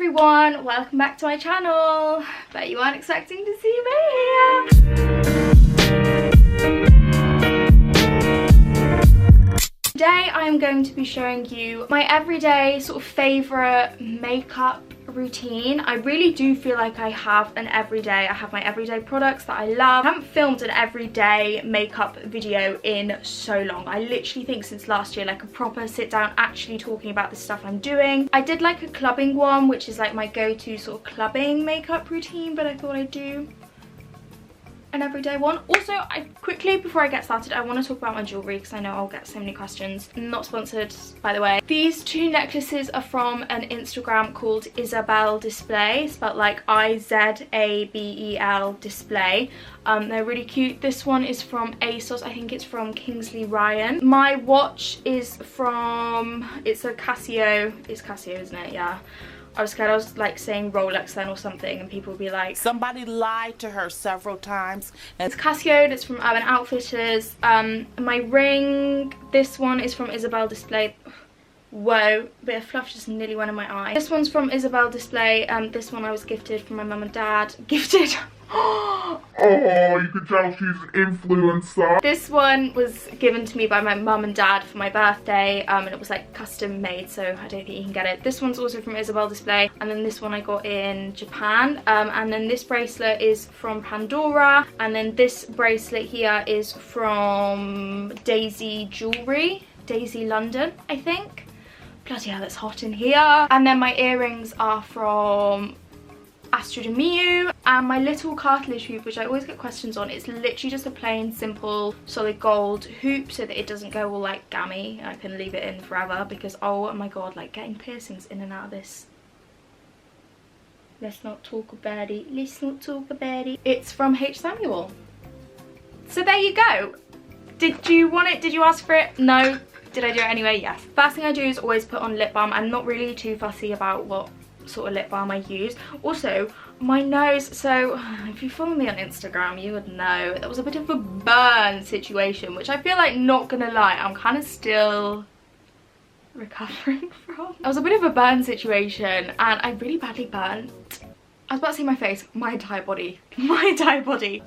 everyone, welcome back to my channel. Bet you weren't expecting to see me here. Today I am going to be showing you my everyday sort of favourite makeup routine. I really do feel like I have an everyday. I have my everyday products that I love. I haven't filmed an everyday makeup video in so long. I literally think since last year, like a proper sit down actually talking about the stuff I'm doing. I did like a clubbing one, which is like my go-to sort of clubbing makeup routine, but I thought I'd do an everyday one. Also, quickly before I get started, I want to talk about my jewellery because I know I'll get so many questions. Not sponsored, by the way. These two necklaces are from an Instagram called Isabel Display, spelled like I-Z-A-B-E-L Display. They're really cute. This one is from ASOS. I think it's from Kingsley Ryan. My watch is from, it's a Casio. It's Casio, isn't it? Yeah. I was scared I was like saying Rolex then or something and people would be like, somebody lied to her several times. It's Casio and it's from Urban Outfitters. My ring, this one is from Isabel Display. Whoa, a bit of fluff just nearly went in my eye. This one's from Isabel Display. This one I was gifted from my mum and dad. Gifted. Oh, you can tell she's an influencer. This one was given to me by my mum and dad for my birthday, and it was like custom made, so I don't think you can get it. This one's also from Isabel Display, and then this one I got in Japan, and then this bracelet is from Pandora, and then this bracelet here is from Daisy Jewellery, Daisy London, I think. Bloody hell, it's hot in here. And then my earrings are from Astrid and Miu, and my little cartilage hoop, which I always get questions on, it's literally just a plain simple solid gold hoop so that it doesn't go all like gammy. I can leave it in forever because oh my god, like getting piercings in and out of this. Let's not talk about it. Let's not talk about it. It's from H. Samuel. So there you go. Did you want it? Did you ask for it? No. Did I do it anyway? Yes. First thing I do is always put on lip balm. I'm not really too fussy about what sort of lip balm I use. Also, my nose, so if you follow me on Instagram you would know that was a bit of a burn situation, which I feel like, not gonna lie, I'm kind of still recovering from. It was a bit of a burn situation and I really badly burnt. I was about to say my face, my entire body,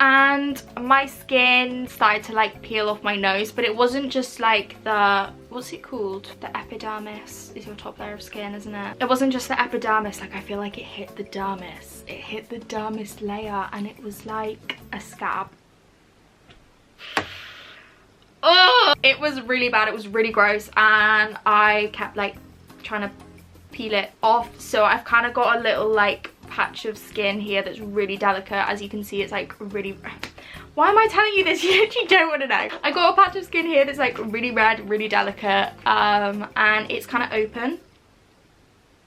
and my skin started to like peel off my nose, but it wasn't just like the, what's it called? The epidermis is your top layer of skin, isn't it? It wasn't just the epidermis, like I feel like it hit the dermis. It hit the dermis layer and it was like a scab. Oh, it was really bad, it was really gross, and I kept like trying to peel it off, so I've kind of got a little like patch of skin here that's really delicate. As you can see, it's like really, why am I telling you this? You actually don't want to know. I got a patch of skin here that's like really red, really delicate, and it's kind of open.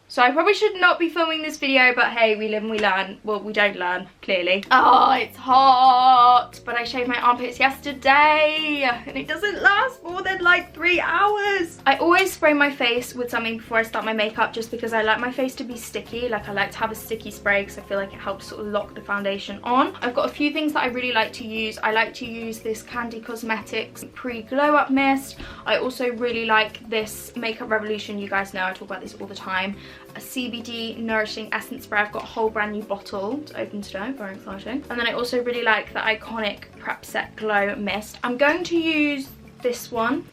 So I probably should not be filming this video, but hey, we live and we learn. Well, we don't learn, clearly. Oh, it's hot. But I shaved my armpits yesterday and it doesn't last more than like 3 hours. I always spray my face with something before I start my makeup just because I like my face to be sticky. Like I like to have a sticky spray because I feel like it helps sort of lock the foundation on. I've got a few things that I really like to use. I like to use this Candy Cosmetics Pre-Glow Up Mist. I also really like this Makeup Revolution. You guys know I talk about this all the time. A CBD Nourishing Essence Spray. I've got a whole brand new bottle to open today, very exciting. And then I also really like the iconic Prep Set Glow Mist. I'm going to use this one.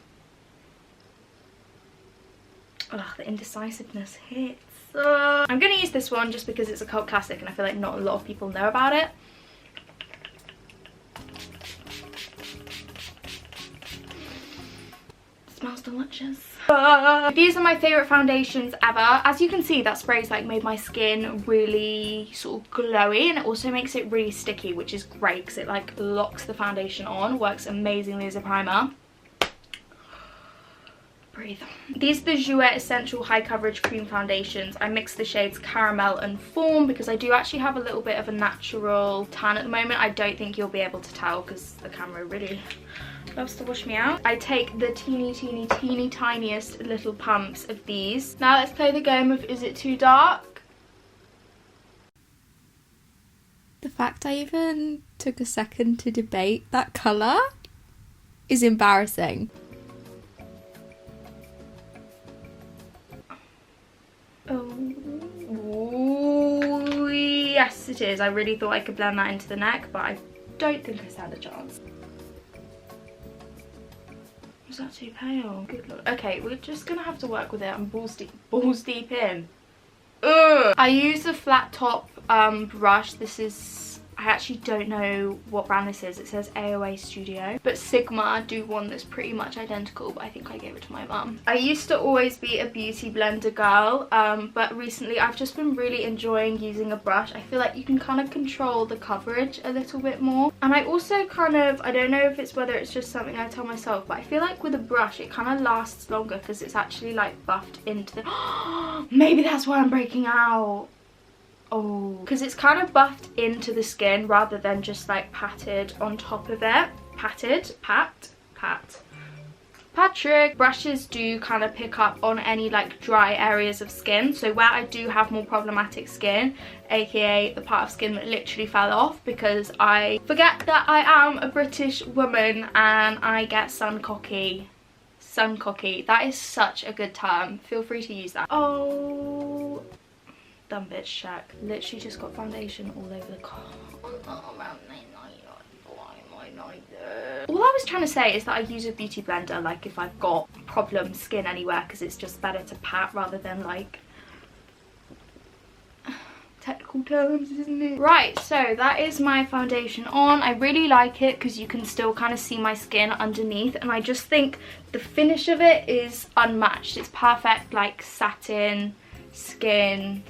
Ugh, the indecisiveness hits. I'm going to use this one just because it's a cult classic and I feel like not a lot of people know about it. It smells delicious. These are my favourite foundations ever. As you can see, that spray's like made my skin really sort of glowy, and it also makes it really sticky, which is great because it like locks the foundation on, works amazingly as a primer. Breathe. These are the Yuet Essential High Coverage Cream Foundations. I mix the shades Caramel and Fawn because I do actually have a little bit of a natural tan at the moment. I don't think you'll be able to tell because the camera really loves to wash me out. I take the teeny tiniest little pumps of these. Now let's play the game of is it too dark? The fact I even took a second to debate that colour is embarrassing. Oh. yes it is. I really thought I could blend that into the neck, but I don't think I stand a chance. Was that too pale? Good lord. Okay, we're just gonna have to work with it. I'm balls deep in. Ugh. I use a flat top brush. This is, I actually don't know what brand this is. It says AOA Studio, but Sigma do one that's pretty much identical, but I think I gave it to my mum. I used to always be a beauty blender girl, but recently I've just been really enjoying using a brush. I feel like you can kind of control the coverage a little bit more, and I also kind of, I don't know if it's whether it's just something I tell myself, but I feel like with a brush it kind of lasts longer because it's actually like buffed into the maybe that's why I'm breaking out. Oh, because it's kind of buffed into the skin rather than just like patted on top of it. Patrick. Brushes do kind of pick up on any like dry areas of skin. So where I do have more problematic skin, aka the part of skin that literally fell off because I forget that I am a British woman and I get sun cocky. Sun cocky. That is such a good term. Feel free to use that. Oh. Dumb bitch check. Literally just got foundation all over the car. All I was trying to say is that I use a beauty blender like if I've got problem skin anywhere, because it's just better to pat rather than like technical terms, isn't it? Right, so that is my foundation on. I really like it because you can still kind of see my skin underneath, and I just think the finish of it is unmatched. It's perfect like satin skin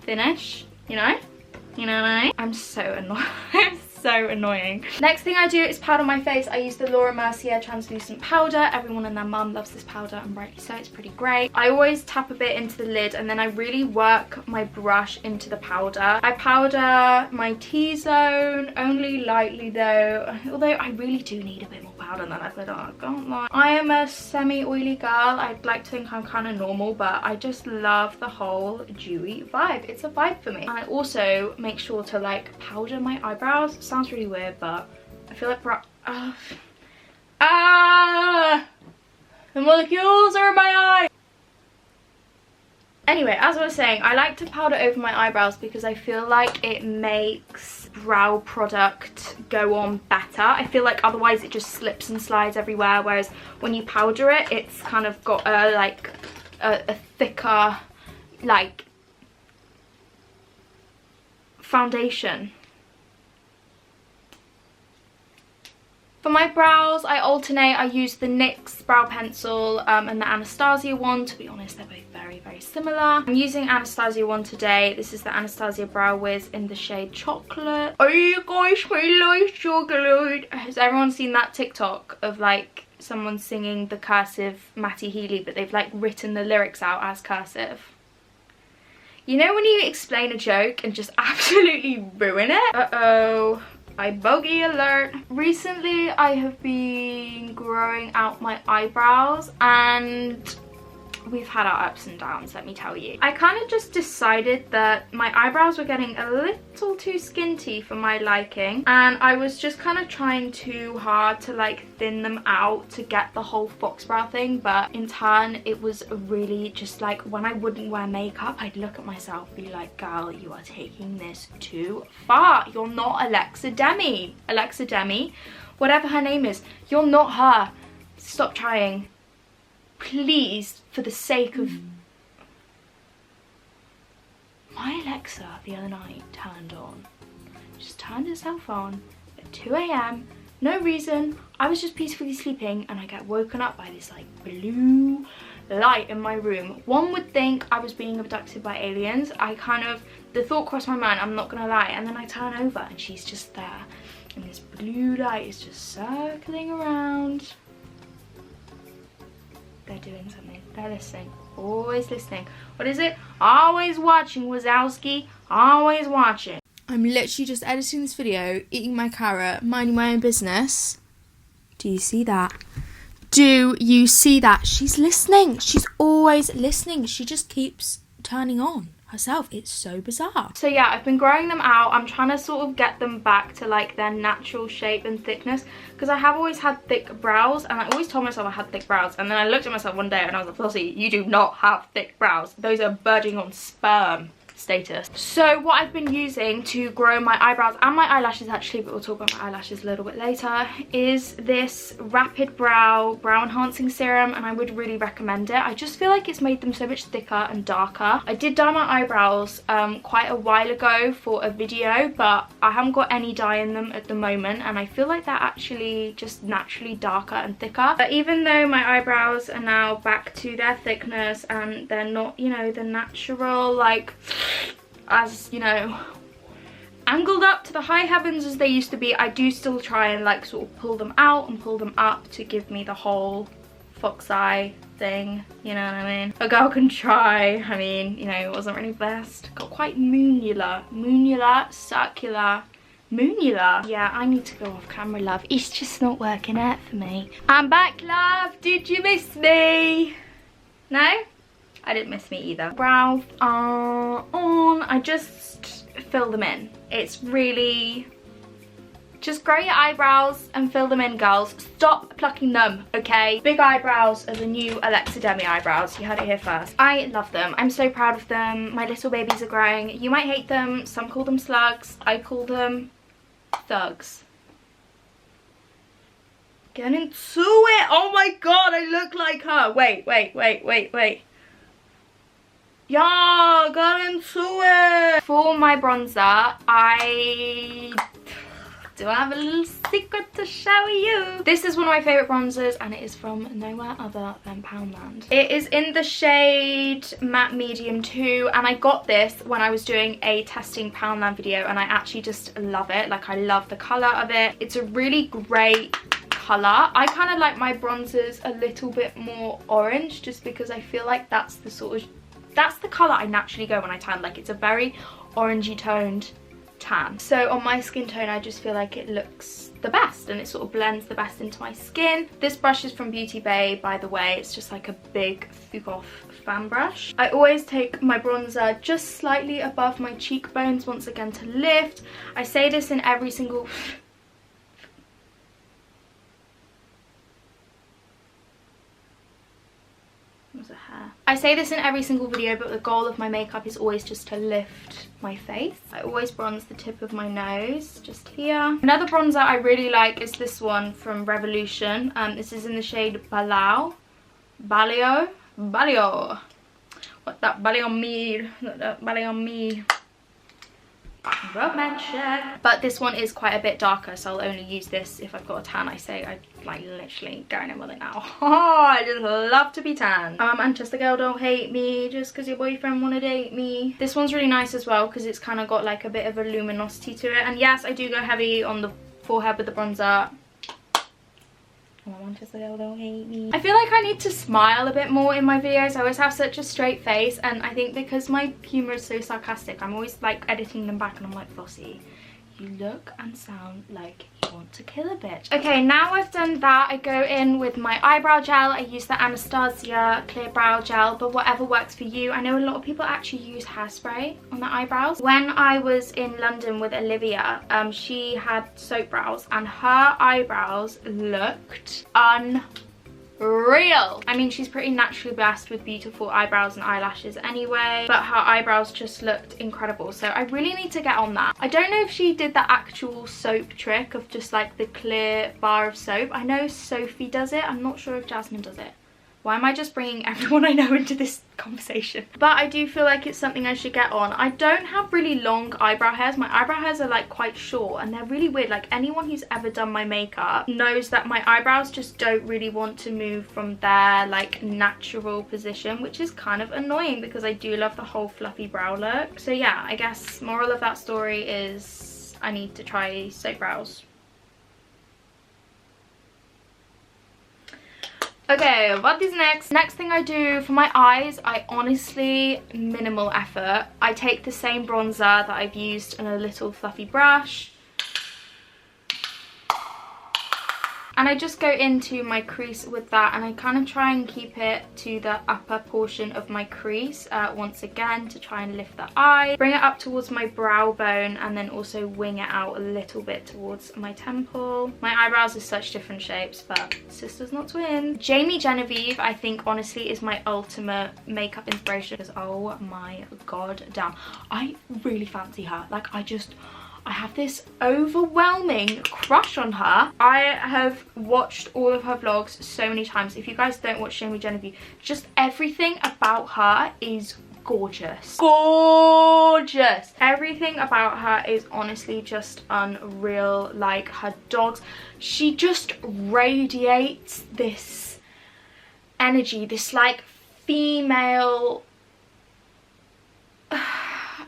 finish, you know what I mean? I'm so annoyed. I'm so annoying. Next thing I do is powder my face. I use the Laura Mercier translucent powder. Everyone and their mum loves this powder, and rightly so. It's pretty great. I always tap a bit into the lid and then I really work my brush into the powder. I powder my T-zone only lightly though, although I really do need a bit more powder than I put on, I can't lie. I am a semi-oily girl. I'd like to think I'm kind of normal, but I just love the whole dewy vibe. It's a vibe for me. And I also make sure to like powder my eyebrows. Sounds really weird, but I feel like the molecules are in my eye. Anyway, as I was saying, I like to powder over my eyebrows because I feel like it makes brow product go on better. I feel like otherwise it just slips and slides everywhere, whereas when you powder it, it's kind of got a like a thicker like foundation. For my brows, I alternate. I use the NYX brow pencil and the Anastasia one. To be honest, they're both very, very similar. I'm using Anastasia one today. This is the Anastasia Brow Wiz in the shade Chocolate. Oh, you guys smell like chocolate. Has everyone seen that TikTok of like someone singing the cursive Matty Healy, but they've like written the lyrics out as cursive? You know when you explain a joke and just absolutely ruin it? Uh-oh. I bogey alert. Recently I have been growing out my eyebrows and we've had our ups and downs, let me tell you. I kind of just decided that my eyebrows were getting a little too skinty for my liking, and I was just kind of trying too hard to like thin them out to get the whole fox brow thing, but in turn it was really just like when I wouldn't wear makeup, I'd look at myself and be like, girl, you are taking this too far. You're not Alexa Demi, whatever her name is. You're not her. Stop trying. Please, for the sake of... My Alexa the other night turned on. Just turned herself on at 2 AM. No reason. I was just peacefully sleeping and I get woken up by this like blue light in my room. One would think I was being abducted by aliens. The thought crossed my mind, I'm not gonna lie, and then I turn over and she's just there. And this blue light is just circling around. They're doing something. They're listening. Always listening. What is it? Always watching, Wazowski. Always watching. I'm literally just editing this video, eating my carrot, minding my own business. Do you see that? Do you see that? She's listening. She's always listening. She just keeps turning on herself. It's so bizarre. So yeah, I've been growing them out. I'm trying to sort of get them back to like their natural shape and thickness, because I have always had thick brows and I always told myself I had thick brows, and then I looked at myself one day and I was like, Flossie, you do not have thick brows. Those are verging on sperm. status. So what I've been using to grow my eyebrows and my eyelashes actually, but we'll talk about my eyelashes a little bit later, is this Rapid Brow Enhancing Serum, and I would really recommend it. I just feel like it's made them so much thicker and darker. I did dye my eyebrows quite a while ago for a video, but I haven't got any dye in them at the moment, and I feel like they're actually just naturally darker and thicker. But even though my eyebrows are now back to their thickness and they're not, you know, the natural, like, as, you know, angled up to the high heavens as they used to be, I do still try and like sort of pull them out and pull them up to give me the whole fox eye thing, you know what I mean? A girl can try. I mean, you know, it wasn't really best. Got quite moonular, circular, moonular. Yeah, I need to go off camera, love. It's just not working out for me. I'm back, love. Did you miss me? No? I didn't miss me either. Brows are on. I just fill them in. It's really... just grow your eyebrows and fill them in, girls. Stop plucking them, okay? Big eyebrows are the new Alexa Demi eyebrows. You heard it here first. I love them. I'm so proud of them. My little babies are growing. You might hate them. Some call them slugs. I call them thugs. Get into it. Oh my god, I look like her. Wait. Yeah, get into it. For my bronzer, I do have a little secret to show you. This is one of my favourite bronzers, and it is from nowhere other than Poundland. It is in the shade Matte Medium 2, and I got this when I was doing a testing Poundland video, and I actually just love it. Like, I love the colour of it. It's a really great colour. I kind of like my bronzers a little bit more orange, just because I feel like that's the sort of, that's the colour I naturally go when I tan. Like, it's a very orangey toned tan. So on my skin tone, I just feel like it looks the best, and it sort of blends the best into my skin. This brush is from Beauty Bay, by the way. It's just like a big Fuke Off fan brush. I always take my bronzer just slightly above my cheekbones, once again, to lift. I say this in every single... was a hair. I say this in every single video, but the goal of my makeup is always just to lift my face. I always bronze the tip of my nose, just here. Another bronzer I really like is this one from Revolution. This is in the shade Balio. What that Balio mean? That Balio me. Romantic. But this one is quite a bit darker, so I'll only use this if I've got a tan. I say I like literally going in with it now. Oh, I just love to be tan. And just a girl don't hate me just because your boyfriend want to date me. This one's really nice as well because it's kind of got like a bit of a luminosity to it. And yes, I do go heavy on the forehead with the bronzer. Just a girl don't hate me. I feel like I need to smile a bit more in my videos. I always have such a straight face, and I think because my humour is so sarcastic, I'm always like editing them back and I'm like, Flossie, you look and sound like you want to kill a bitch. Okay, now I've done that, I go in with my eyebrow gel. I use the Anastasia clear brow gel, but whatever works for you. I know a lot of people actually use hairspray on their eyebrows. When I was in London with Olivia, she had soap brows, and her eyebrows looked unreal. I mean, she's pretty naturally blessed with beautiful eyebrows and eyelashes anyway, but her eyebrows just looked incredible. So I really need to get on that. I don't know if she did the actual soap trick of just like the clear bar of soap. I know Sophie does it. I'm not sure if Jasmine does it. Why am I just bringing everyone I know into this conversation? But I do feel like it's something I should get on. I don't have really long eyebrow hairs. My eyebrow hairs are like quite short, and they're really weird. Like, anyone who's ever done my makeup knows that my eyebrows just don't really want to move from their like natural position, which is kind of annoying because I do love the whole fluffy brow look. So yeah, I guess moral of that story is I need to try soap brows. Okay, what is next? Next thing I do for my eyes, I honestly, minimal effort. I take the same bronzer that I've used in a little fluffy brush. And And I just go into my crease with that, and I kind of try and keep it to the upper portion of my crease once again to try and lift the eye. Bring it up towards my brow bone and then also wing it out a little bit towards my temple. My eyebrows are such different shapes, but sisters not twins. Jamie Genevieve, I think honestly is my ultimate makeup inspiration because oh my god damn, I really fancy her. Like I have this overwhelming crush on her. I have watched all of her vlogs so many times. If you guys don't watch Jamie Genevieve, just everything about her is gorgeous. Gorgeous. Everything about her is honestly just unreal. Like her dogs, she just radiates this energy, this like female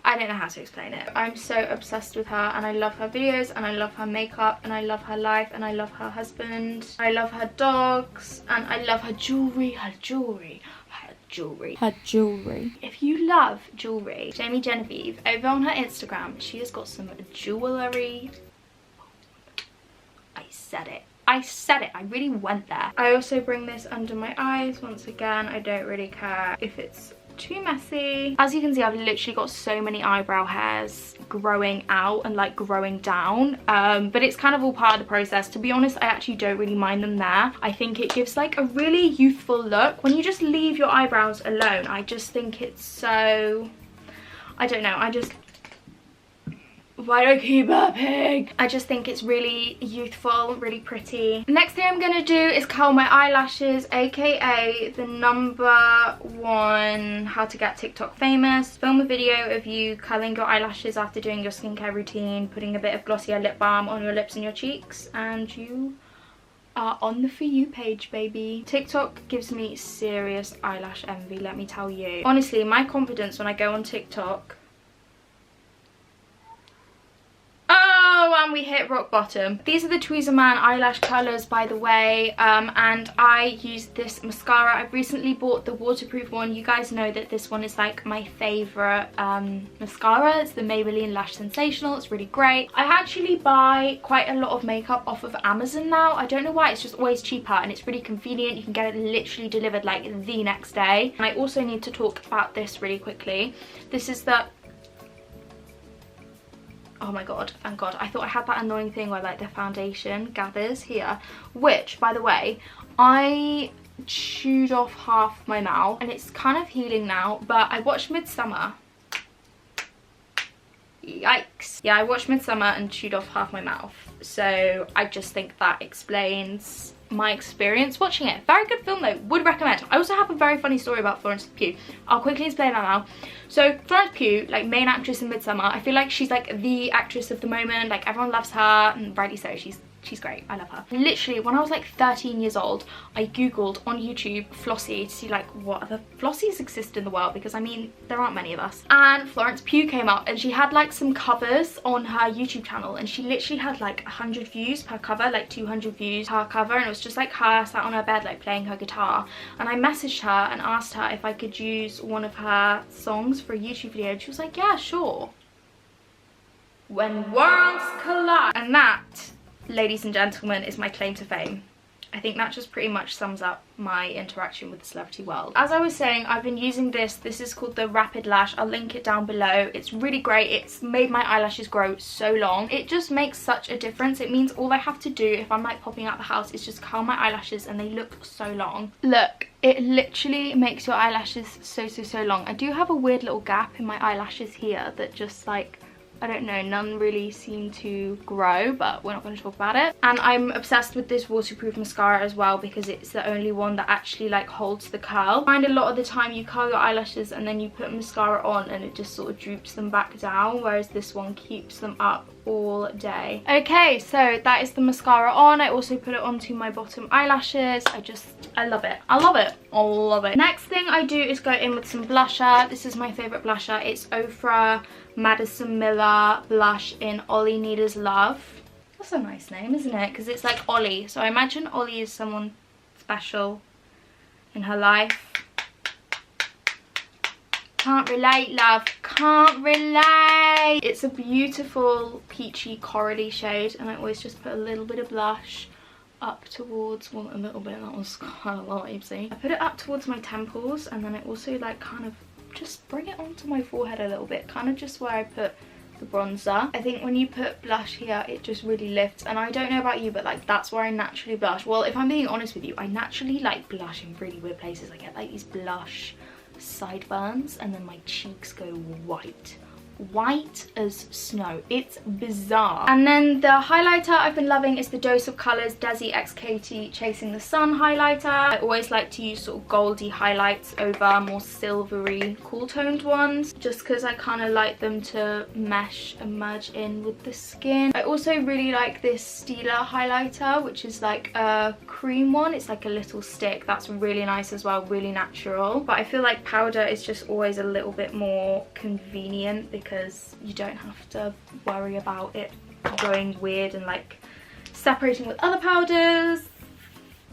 I don't know how to explain it. I'm so obsessed with her, and I love her videos, and I love her makeup, and I love her life, and I love her husband. I love her dogs, and I love her jewelry, her jewelry. If you love jewelry, Jamie Genevieve, over on her Instagram, she has got some jewelry. I said it. I really went there. I also bring this under my eyes once again. I don't really care if it's too messy. As you can see, I've literally got so many eyebrow hairs growing out and like growing down, but it's kind of all part of the process. To be honest, I actually don't really mind them there. I think it gives like a really youthful look when you just leave your eyebrows alone. I just think it's so, I don't know, why do I keep burping? I just think it's really youthful, really pretty. Next thing I'm gonna do is curl my eyelashes, aka the #1 how to get TikTok famous. Film a video of you curling your eyelashes after doing your skincare routine, putting a bit of Glossier lip balm on your lips and your cheeks, and you are on the For You page, baby. TikTok gives me serious eyelash envy, let me tell you. Honestly, my confidence when I go on TikTok, and we hit rock bottom. These are the Tweezerman eyelash colours, by the way, and I use this mascara. I've recently bought the waterproof one. You guys know that this one is like my favourite mascara. It's the Maybelline Lash Sensational. It's really great. I actually buy quite a lot of makeup off of Amazon now. I don't know why, it's just always cheaper and it's really convenient. You can get it literally delivered like the next day. And I also need to talk about this really quickly. This is the, oh my god, thank god. I thought I had that annoying thing where like the foundation gathers here, which by the way, I chewed off half my mouth and it's kind of healing now, but I watched Midsummer. Yikes. Yeah, I watched Midsummer and chewed off half my mouth, so I just think that explains my experience watching it. Very good film though, would recommend. I also have a very funny story about Florence Pugh. I'll quickly explain that now. So Florence Pugh, like main actress in Midsummer, I feel like she's like the actress of the moment. Like everyone loves her, and rightly so. She's great. I love her. Literally, when I was like 13 years old, I googled on YouTube Flossie to see like what other Flossies exist in the world, because I mean there aren't many of us. And Florence Pugh came up and she had like some covers on her YouTube channel, and she literally had like 100 views per cover, like 200 views per cover, and it was just like her sat on her bed like playing her guitar. And I messaged her and asked her if I could use one of her songs for a YouTube video, and she was like, yeah, sure. When worlds collide. And that, ladies and gentlemen, is my claim to fame. I think that just pretty much sums up my interaction with the celebrity world. As I was saying, I've been using this is called the Rapid Lash. I'll link it down below. It's really great. It's made my eyelashes grow so long. It just makes such a difference. It means all I have to do if I'm like popping out the house is just curl my eyelashes and they look so long. Look, it literally makes your eyelashes so long. I do have a weird little gap in my eyelashes here that just like, I don't know, none really seem to grow, but we're not going to talk about it. And I'm obsessed with this waterproof mascara as well, because it's the only one that actually like holds the curl. I find a lot of the time you curl your eyelashes and then you put mascara on and it just sort of droops them back down, whereas this one keeps them up all day. Okay, so that is the mascara on. I also put it onto my bottom eyelashes. I love it. I love it. I love it. Next thing I do is go in with some blusher. This is my favorite blusher. It's Ofra Madison Miller blush in Ollie Needers Love. That's a nice name, isn't it? Because it's like Ollie, so I imagine Ollie is someone special in her life. Can't relate, love. Can't relate. It's a beautiful peachy corally shade, and I always just put a little bit of blush up towards, well, a little bit, that was kind of light, see. I put it up towards my temples, and then I also like kind of just bring it onto my forehead a little bit, kind of just where I put the bronzer. I think when you put blush here, it just really lifts, and I don't know about you, but like that's where I naturally blush. Well, if I'm being honest with you, I naturally like blush in really weird places. I get like these blush sideburns, and then my cheeks go white as snow. It's bizarre. And then the highlighter I've been loving is the Dose of Colours Desi X Katie Chasing the Sun highlighter. I always like to use sort of goldy highlights over more silvery cool toned ones, just because I kind of like them to mesh and merge in with the skin. I also really like this Stila highlighter, which is like a cream one. It's like a little stick. That's really nice as well, really natural. But I feel like powder is just always a little bit more convenient because you don't have to worry about it going weird and like separating with other powders.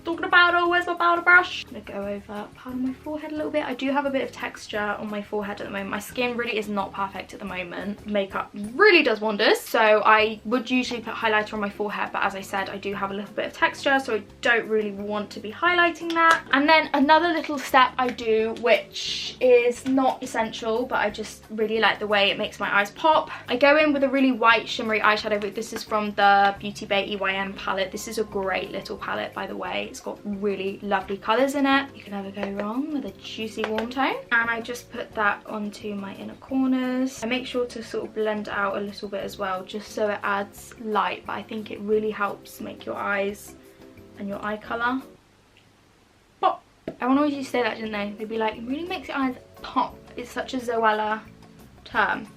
Talking about, oh, where's my powder brush? I'm gonna go over powder my forehead a little bit. I do have a bit of texture on my forehead at the moment. My skin really is not perfect at the moment. Makeup really does wonders. So I would usually put highlighter on my forehead, but as I said, I do have a little bit of texture, so I don't really want to be highlighting that. And then another little step I do, which is not essential, but I just really like the way it makes my eyes pop. I go in with a really white shimmery eyeshadow. This is from the Beauty Bay EYM palette. This is a great little palette, by the way. It's got really lovely colours in it. You can never go wrong with a juicy warm tone. And I just put that onto my inner corners. I make sure to sort of blend out a little bit as well, just so it adds light, but I think it really helps make your eyes and your eye colour pop. Everyone always used to say that, didn't they? They'd be like, it really makes your eyes pop. It's such a Zoella term.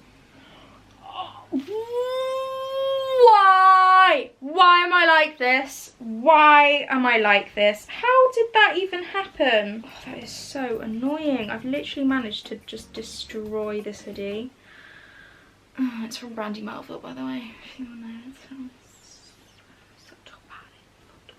Why am I like this? Why am I like this? How did that even happen? Oh, that is so annoying. I've literally managed to just destroy this hoodie. Oh, it's from Brandy Melville, by the way, if you want to know. So talk about it.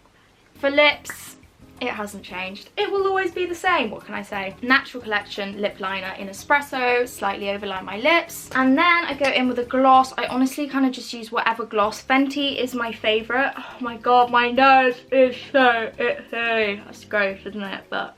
For lips, it hasn't changed. It will always be the same. What can I say? Natural Collection lip liner in Espresso, slightly overline my lips. And then I go in with a gloss. I honestly kind of just use whatever gloss. Fenty is my favourite. Oh my god, my nose is so itchy. That's gross, isn't it? But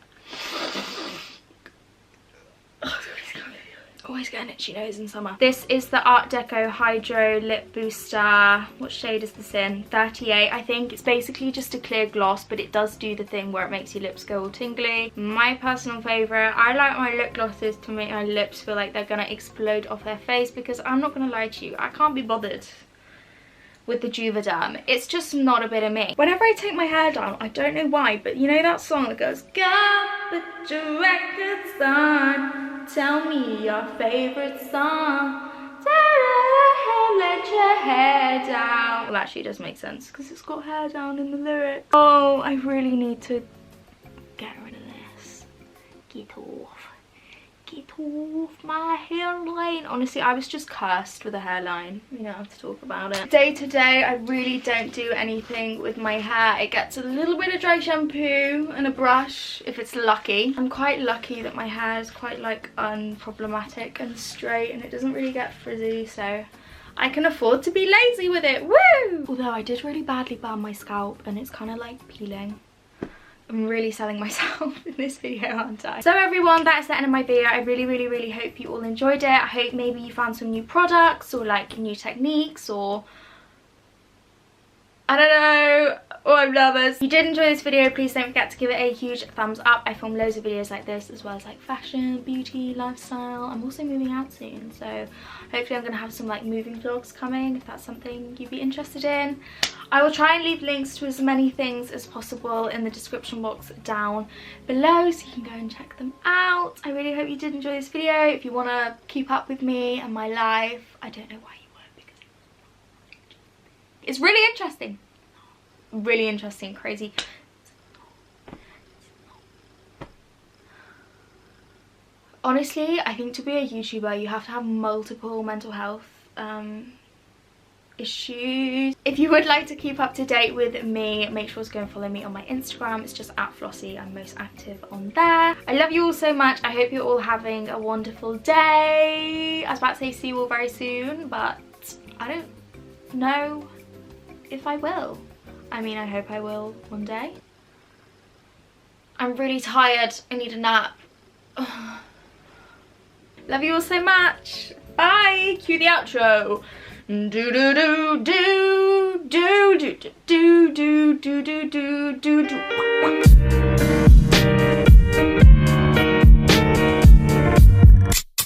always get an itchy nose in summer. This is the Art Deco Hydro Lip Booster. What shade is this in? 38, I think. It's basically just a clear gloss, but it does do the thing where it makes your lips go all tingly. My personal favourite. I like my lip glosses to make my lips feel like they're gonna explode off their face, because I'm not gonna lie to you, I can't be bothered with the Juvederm. It's just not a bit of me. Whenever I take my hair down, I don't know why, but you know that song that goes, "Go put your records on, tell me your favorite song, let your hair down." Well, actually it does make sense because it's got hair down in the lyrics. Oh, I really need to get rid of this. Get off my hairline. Honestly, I was just cursed with a hairline. We don't have to talk about it. Day to day, I really don't do anything with my hair. It gets a little bit of dry shampoo and a brush if it's lucky. I'm quite lucky that my hair is quite like unproblematic and straight, and it doesn't really get frizzy, so I can afford to be lazy with it. Woo! Although I did really badly burn my scalp and it's kind of like peeling. I'm really selling myself in this video, aren't I? So everyone, that is the end of my video. I really hope you all enjoyed it. I hope maybe you found some new products or like new techniques, or I don't know. Oh, I'm nervous. If you did enjoy this video, please don't forget to give it a huge thumbs up. I film loads of videos like this, as well as like fashion, beauty, lifestyle. I'm also moving out soon, so hopefully I'm gonna have some like moving vlogs coming, if that's something you'd be interested in. I will try and leave links to as many things as possible in the description box down below, so you can go and check them out. I really hope you did enjoy this video. If you want to keep up with me and my life, I don't know why you would, because it's really interesting. Really interesting, crazy. Honestly, I think to be a YouTuber, you have to have multiple mental health issues. If you would like to keep up to date with me, make sure to go and follow me on my Instagram. It's just @Flossie. I'm most active on there. I love you all so much. I hope you're all having a wonderful day. I was about to say see you all very soon, but I don't know if I will. I mean, I hope I will one day. I'm really tired. I need a nap. Love you all so much. Bye. Cue the outro. Do do do do do do do do do do do do do.